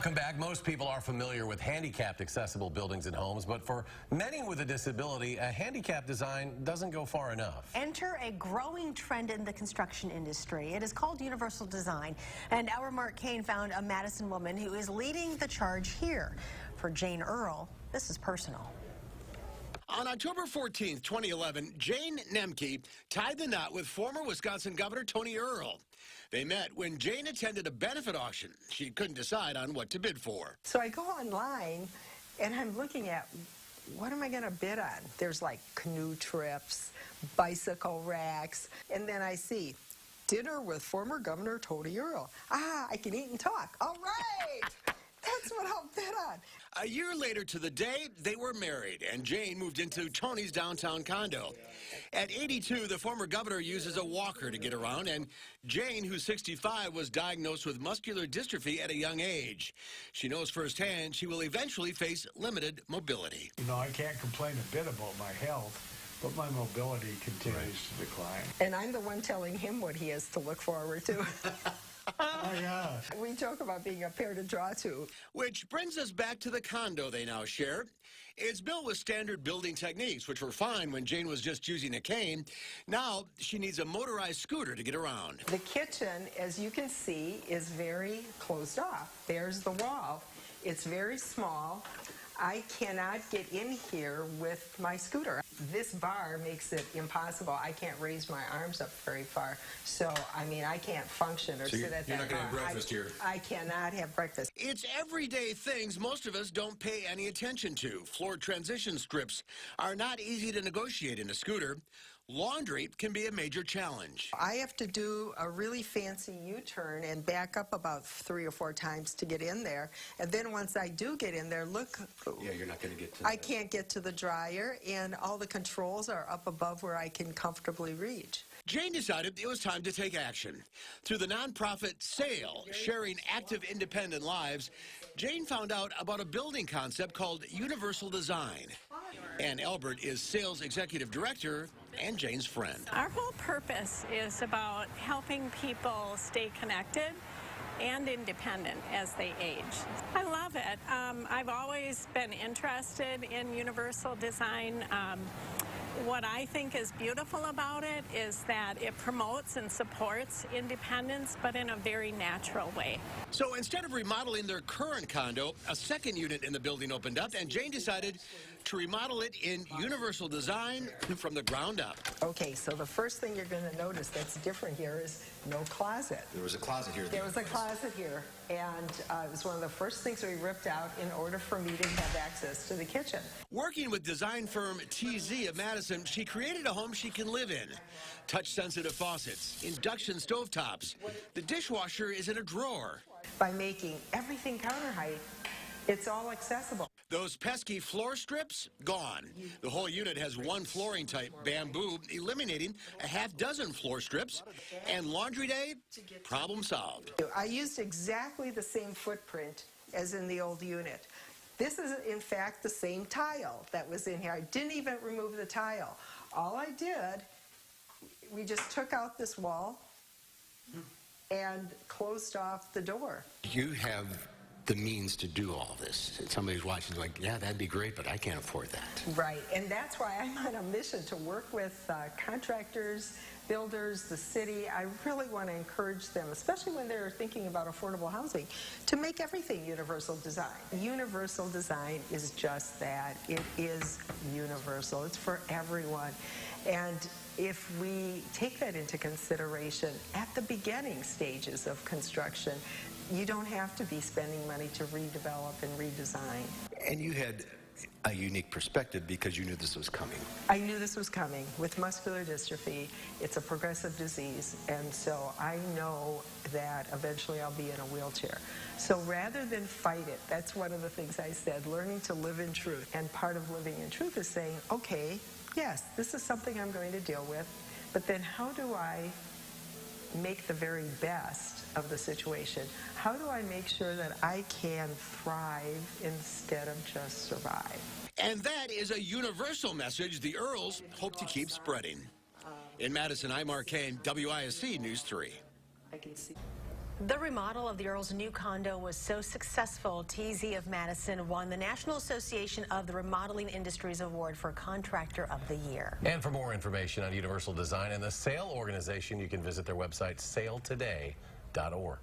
Welcome back. Most people are familiar with handicapped accessible buildings and homes, but for many with a disability, a handicap design doesn't go far enough. Enter a growing trend in the construction industry. It is called universal design, and our Mark Kane found a Madison woman who is leading the charge here. For Jane Earle, this is personal. On October 14th, 2011, Jane Nemke tied the knot with former Wisconsin Governor Tony Earle. They met when Jane attended a benefit auction. She couldn't decide on what to bid for. So I go online and I'm looking at what am I going to bid on? There's like canoe trips, bicycle racks, and then I see dinner with former Governor Tony Earle. Ah, I can eat and talk. All right. That's what I'll bid on. A year later to the day, they were married, and Jane moved into Tony's downtown condo. At 82, the former governor uses a walker to get around, and Jane, who's 65, was diagnosed with muscular dystrophy at a young age. She knows firsthand she will eventually face limited mobility. You know, I can't complain a bit about my health, but my mobility continues to decline. And I'm the one telling him what he has to look forward to. Oh, yeah. We joke about being a pair to draw to. Which brings us back to the condo they now share. It's built with standard building techniques, which were fine when Jane was just using a cane. Now she needs a motorized scooter to get around. The kitchen, as you can see, is very closed off. There's the wall. It's very small. I cannot get in here with my scooter. This bar makes it impossible. I can't raise my arms up very far. So, I mean, I can't function or sit at that bar. You're not going to have breakfast here. I cannot have breakfast. It's everyday things most of us don't pay any attention to. Floor transition strips are not easy to negotiate in a scooter. Laundry can be a major challenge. I have to do a really fancy U-turn and back up about 3 or 4 times to get in there. And then once I do get in there, look. Yeah, you're not going to get to I can't get to the dryer, and all the controls are up above where I can comfortably reach. Jane decided it was time to take action. Through the nonprofit SAIL, Sharing Active Independent Lives, Jane found out about a building concept called universal design. Ann Albert is SAIL's executive director and Jane's friend. Our whole purpose is about helping people stay connected and independent as they age. I love it. I've always been interested in universal design. What I think is beautiful about it is that it promotes and supports independence, but in a very natural way. So instead of remodeling their current condo, a second unit in the building opened up, and Jane decided to remodel it in universal design from the ground up. Okay, so the first thing you're going to notice that's different here is no closet. There was a closet here. There was a closet here, and it was one of the first things we ripped out in order for me to have access to the kitchen. Working with design firm TZ of Madison, she created a home she can live in. Touch-sensitive faucets, induction stovetops. The dishwasher is in a drawer. By making everything counter height, it's all accessible. Those pesky floor strips, gone. The whole unit has one flooring type, bamboo, eliminating a half-dozen floor strips. And laundry day, problem solved. I used exactly the same footprint as in the old unit. This is, in fact, the same tile that was in here. I didn't even remove the tile. All I did, we just took out this wall and closed off the door. You have the means to do all this. Somebody's watching like, yeah, that'd be great, but I can't afford that. Right, and that's why I'm on a mission to work with contractors, builders, the city. I really want to encourage them, especially when they're thinking about affordable housing, to make everything universal design. Universal design is just that. It is universal. It's for everyone. And if we take that into consideration at the beginning stages of construction, you don't have to be spending money to redevelop and redesign. And you had a unique perspective because you knew this was coming. I knew this was coming. With muscular dystrophy, it's a progressive disease, and so I know that eventually I'll be in a wheelchair. So rather than fight it, that's one of the things I said, learning to live in truth. And part of living in truth is saying, okay, yes, this is something I'm going to deal with, but then how do I make the very best of the situation? How do I make sure that I can thrive instead of just survive? And that is a universal message the Earls hope to keep spreading. In Madison, I'm Mark Kane, WISC News 3. I can see. The remodel of the Earl's new condo was so successful, TZ of Madison won the National Association of the Remodeling Industries Award for Contractor of the Year. And for more information on Universal Design and the SAIL organization, you can visit their website, sailtoday.org.